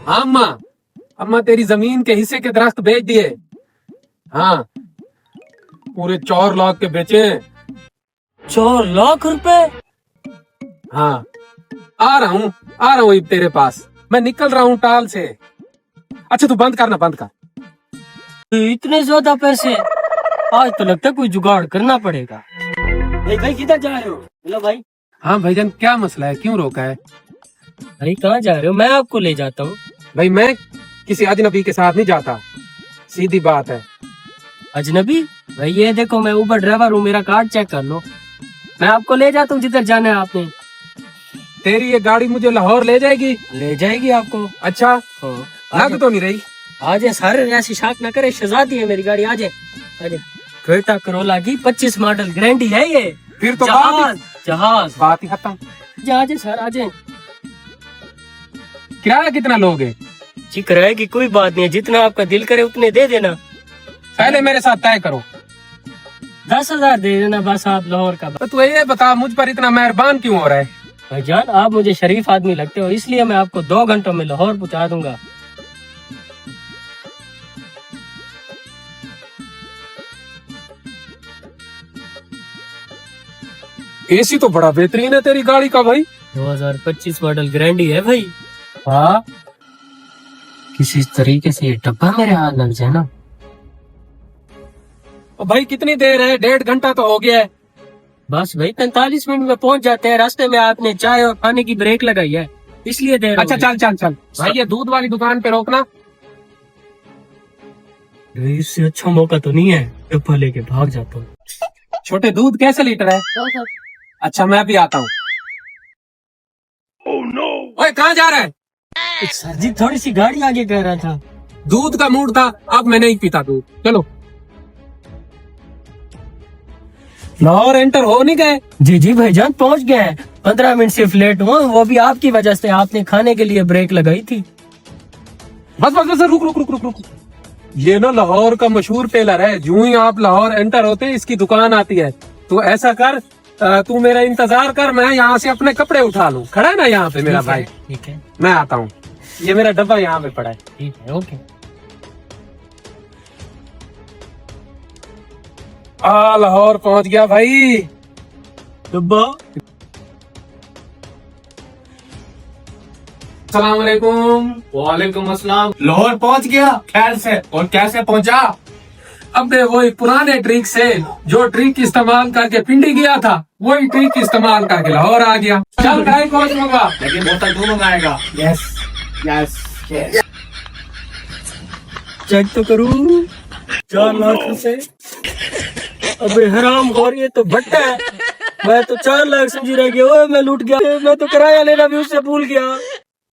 हाँ अम्मा, अम्मा तेरी जमीन के हिस्से के दरख्त बेच दिए। हाँ, पूरे 4 लाख के बेचे। 4 लाख रुपए? हाँ, आ रहा हूँ तेरे पास। मैं निकल रहा हूँ टाल से। अच्छा तू बंद करना, बंद कर। इतने ज्यादा पैसे? आज तो लगता है कोई जुगाड़ करना पड़ेगा। भाई किधर जा रहे हो? हेलो भाई। हाँ भाईजान, क्या मसला है, क्यों रोका है? भाई कहाँ जा रहे हो? मैं आपको ले जाता हूँ। भाई मैं किसी अजनबी के साथ नहीं जाता, सीधी बात है। अजनबी? भाई ये देखो, मैं उबर ड्राइवर हूँ, मेरा कार्ड चेक कर लो। मैं आपको ले जाता हूँ जिधर जाना है आपने। तेरी ये गाड़ी मुझे लाहौर ले जाएगी? ले जाएगी आपको। अच्छा, हाँ, लग तो नहीं रही। आजे सारे ऐसी शाक न करे, शहजादी है मेरी गाड़ी। आजे आजे। टोयोटा करोला की 25 मॉडल गारंटी है ये। फिर तो जहाज बात ही खत्म। आजे सर आजे। किराया कितना लोगे? जी किराए की कोई बात नहीं है, जितना आपका दिल करे उतने दे देना। पहले मेरे साथ तय करो। 10,000 दे देना बस आप लाहौर का। तो तू ये बता, मुझ पर इतना मेहरबान क्यों हो रहा है? भाईजान आप मुझे शरीफ आदमी लगते हो, इसलिए मैं आपको 2 घंटों में लाहौर पहुंचा दूंगा। एसी तो बड़ा बेहतरीन है तेरी गाड़ी का भाई। 2025 मॉडल गारंटी है भाई। हाँ, किसी तरीके से ये डब्बा मेरे हाथ लग जाए ना। भाई कितनी देर है? 1.5 घंटा तो हो गया है। बस भाई 45 मिनट में पहुंच जाते हैं। रास्ते में आपने चाय और खाने की ब्रेक लगाई है, इसलिए देर। अच्छा चल चल चल भाई, ये दूध वाली दुकान पे रोकना। इससे अच्छा मौका तो नहीं है, डब्बा लेके भाग जाता हूँ। छोटे दूध कैसे लीटर है? अच्छा मैं भी आता हूँ। ओए कहाँ जा रहा है? सर जी थोड़ी सी गाड़ी आगे कह रहा था। दूध का मूड था, अब मैं नहीं पीता दूध। चलो। लाहौर एंटर हो नहीं गए? जी भाईजान पहुंच गए हैं। 15 मिनट सिर्फ लेट हुआ, वो भी आपकी वजह से। आपने खाने के लिए ब्रेक लगाई थी। बस बस बस, रुक रुक रुक रुक रुक। ये ना लाहौर का मशहूर टेलर है। जो ही आप लाहौर एंटर होते इसकी दुकान आती है। तो ऐसा कर, तू मेरा इंतजार कर, मैं यहाँ से अपने कपड़े उठा लूँ। खड़ा है ना यहाँ पे मेरा भाई? ठीक है, मैं आता हूँ। ये मेरा डब्बा यहाँ पे पड़ा है। ठीक है, ओके। लाहौर पहुंच गया भाई। डब्बा। अस्सलाम वालेकुम। वालेकुम अस्सलाम। लाहौर पहुंच गया खैर से? और कैसे पहुंचा? अबे वही पुराने ट्रिक से, जो ट्रिक इस्तेमाल करके पिंडी गया था, वही ट्रिक इस्तेमाल करके लाहौर आ गया। चल गाय कौन होगा? लेकिन बोतल तू मंगाएगा। Yes yes yes. चेक तो करूँ। 4 लाख रुपए। अबे हराम खोर, ये तो भट्टा है। मैं तो 4 लाख समझी रह गया। मैं लूट गया। मैं तो किराया लेना भी उससे भूल गया।